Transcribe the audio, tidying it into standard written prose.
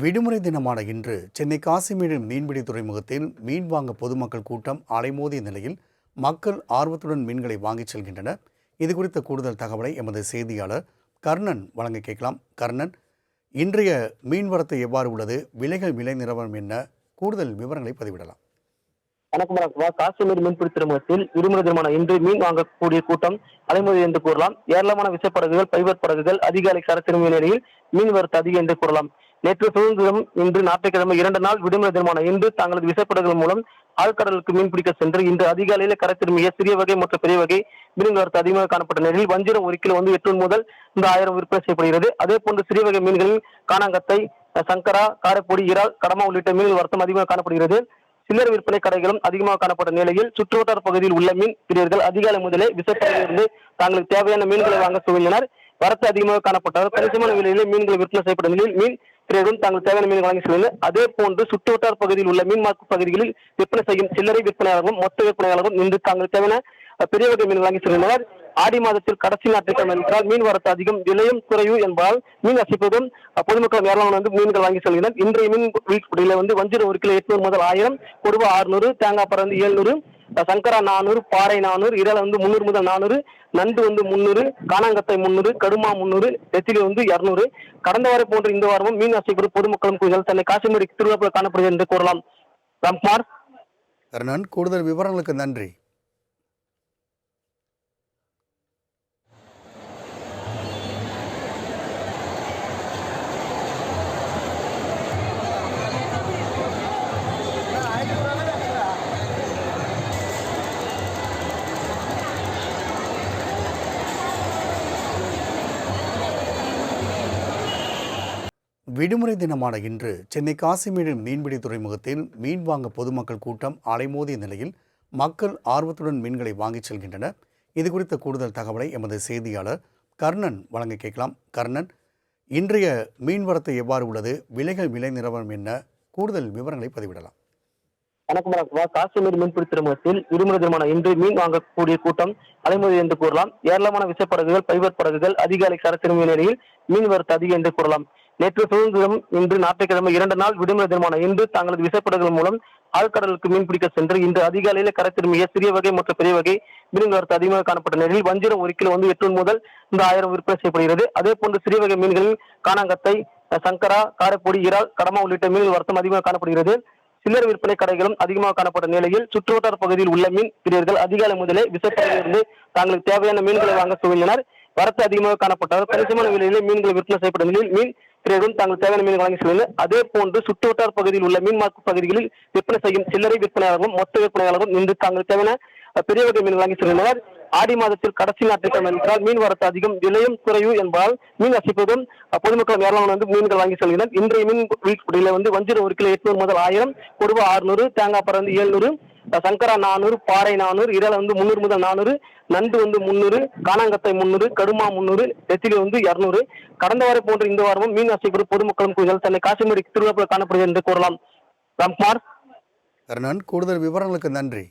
விடுமுறை தினமான இன்று சென்னை காசிமேடு மீன்பிடி துறைமுகத்தில் மீன் வாங்க பொதுமக்கள் கூட்டம் அலைமோதிய நிலையில் மக்கள் ஆர்வத்துடன் மீன்களை வாங்கிச் செல்கின்றனர். இது குறித்த கூடுதல் தகவலை எமது செய்தியாளர் கர்ணன் வழங்க கேட்கலாம். கர்ணன், இன்றைய மீன்வரத்து எவ்வாறு உள்ளது? விலை நிலவரம் என்ன? கூடுதல் விவரங்களை பதிவிடலாம். வணக்கம். காசிமேடு மீன்பிடி துறைமுகத்தில் விடுமுறை தினமான இன்று மீன் வாங்கக்கூடிய கூட்டம் அலைமோதி என்று கூறலாம். ஏராளமான விசைப்படகுகள், பைபர் படகுகள் அதிகாலை சரத்திரும்பிய நிலையில் மீன் வரத்து அதிகம் என்று கூறலாம். நேற்று சுதந்திரம், இன்று ஞாயிற்றுக்கிழமை 2 நாள் விடுமுறை தினமான இன்று தங்களது விசைப்படகுகள் மூலம் ஆழ்கடலுக்கு மீன்பிடிக்க சென்று இன்று அதிகாலையில் கரை திரும்பிய சிறிய வகை மற்றும் பெரிய வகை மீன் வரத்து அதிகமாக காணப்பட்ட நிலையில் வஞ்சிரம் 1 கிலோ 800 முதல் 1000 விற்பனை செய்யப்படுகிறது. அதே போன்று சிறிய வகை மீன்களில் காணாங்கத்தை, சங்கரா, காரைப்பொடி, இறால், கடமா உள்ளிட்ட மீன்கள் வரத்தும் அதிகமாக காணப்படுகிறது. சில்லறை விற்பனை கடைகளும் அதிகமாக காணப்பட்ட நிலையில் சுற்றுவட்டார பகுதியில் உள்ள மீன் பிரியர்கள் அதிகாலை முதலே விசைப்படகிலிருந்து தங்களுக்கு தேவையான மீன்களை வாங்க துவங்கினர். வரத்து அதிகமாக காணப்பட்டால் கணிசமான விலையிலே மீன்கள் விற்பனை செய்யப்பட்ட நிலையில் மீன் பிரியர்களும் தங்கள் தேவையான மீன் வழங்கி செல்கின்றனர். அதே போன்று சுற்றுவட்டார பகுதியில் உள்ள மீன் மார்க்கெட் பகுதிகளில் விற்பனை செய்யும் சில்லறை விற்பனையாளர்களும் மொத்த விற்பனையாளர்களும் இன்று தாங்கள் தேவையான பெரிய வகை மீன் வழங்கி செல்கின்றனர். ஆடி மாதத்தில் கடைசி ஞாயிற்றுக்கிழமை என்றால் மீன் வரத்து அதிகம், விலையும் குறைவு என்பதால் மீன் அசிப்பதும் பொதுமக்கள் ஏராளமான மீன்கள் வாங்கி செல்கின்றனர். இன்றைய மீன் வீட்டுல வஞ்சிரம் 1 கிலோ 800 முதல் 1000, கொடுவா 600, தேங்காய் பறை 700, சங்கரா 400, பாறை 400, இறால் 300 முதல் 400, நண்டு 300, காணாங்கத்தை 300, கடுமா 300, நெத்திலி 200. கடந்த வாரம் போன்ற இந்த வாரமும் மீன் அசைப்பது பொதுமக்களும் குவிகள் சென்னை காசிமேடு திருவிழாவில் காணப்படுகிறது என்று கூறலாம். ராம்குமார். கர்ணன், கூடுதல் விவரங்களுக்கு நன்றி. விடுமுறை தினமான இன்று சென்னை காசிமேடு மீன்பிடி துறைமுகத்தில் மீன் வாங்க பொதுமக்கள் கூட்டம் அலைமோதிய நிலையில் மக்கள் ஆர்வத்துடன் மீன்களை வாங்கிச் செல்கின்றனர். இது குறித்த கூடுதல் தகவலை எமது செய்தியாளர் கர்ணன் வழங்க கேட்கலாம். கர்ணன், இன்றைய மீன்வரத்து எவ்வாறு உள்ளது? விலை நிலவரம் என்ன? கூடுதல் விவரங்களை பதிவிடலாம். வணக்கம். காசிமேடு மீன்பிடி துறைமுகத்தில் விடுமுறை தினமான இன்று மீன் வாங்கக்கூடிய கூட்டம் அலைமோதி என்று கூறலாம். ஏராளமான விசைப்படகுகள், பைபர் படகுகள் அதிகாலை சரத்திரும்பிய நிலையில் மீன் வரத்து அதிகம் என்று கூறலாம். நேற்று சுதந்திரம், இன்று ஞாயிற்றுக்கிழமை 2 நாள் விடுமுறை தினமான இன்று தங்களது விசைப்படகுகள் மூலம் ஆழ்கடலுக்கு மீன்பிடிக்க சென்று இன்று அதிகாலையில் கரை திரும்பிய சிறிய வகை மற்றும் பெரிய வகை மீன் வரத்து அதிகமாக காணப்பட்ட நிலையில் வஞ்சிரம் 1 கிலோ 800 முதல் 1000 விற்பனை செய்யப்படுகிறது. அதே போன்று சிறிய வகை மீன்களில் காணாங்கத்தை, சங்கரா, காரைப்பொடி, இறால், கடமா உள்ளிட்ட மீன்கள் வரத்தும் அதிகமாக காணப்படுகிறது. சில்லறை விற்பனை கடைகளும் அதிகமாக காணப்பட்ட நிலையில் சுற்றுவட்டார பகுதியில் உள்ள மீன் பிரியர்கள் அதிகாலை முதலே விசைப்படகிலிருந்து தங்களுக்கு தேவையான மீன்களை வாங்க துவங்கினர். வரத்து அதிகமாக காணப்பட்டால் கணிசமான விலையிலே மீன்கள் விற்பனை செய்யப்பட்ட நிலையில் மீன் பிரியர்களும் தங்கள் தேவையான மீன் வழங்கி செல்கின்றனர். அதே போன்று சுற்றுவட்டார பகுதியில் உள்ள மீன் மார்க்கெட் பகுதிகளில் விற்பனை செய்யும் சில்லறை விற்பனையாளர்களும் மொத்த விற்பனையாளர்களும் இன்று தாங்கள் தேவையான பெரிய வகை மீன் வழங்கி செல்கின்றனர். ஆடி மாதத்தில் கடைசி ஞாயிற்றுக்கிழமை என்றால் மீன் வரத்து அதிகம், விலையும் குறைவு என்பதால் மீன் அசிப்பதும் பொதுமக்கள் ஏராளமான மீன்கள் வாங்கி செல்கின்றனர். இன்றைய மீன் வீட்டுல வஞ்சிரம் 1 கிலோ 800 முதல் 1000, கொடுவா 600, தேங்காய் பறை 700, சங்கரா 400, பாறை 400, இறால் 300 முதல் 400, நண்டு 300, காணாங்கத்தை 300, கடுமா 300, நெத்திலி 200. கடந்த வாரம் போன்ற இந்த வாரமும் மீன் அசைப்பது பொதுமக்களும் குவிகள் சென்னை காசிமேடு திருவிழாவில் காணப்படுகிறது என்று கூறலாம். ராம்குமார். கர்ணன், கூடுதல் விவரங்களுக்கு நன்றி.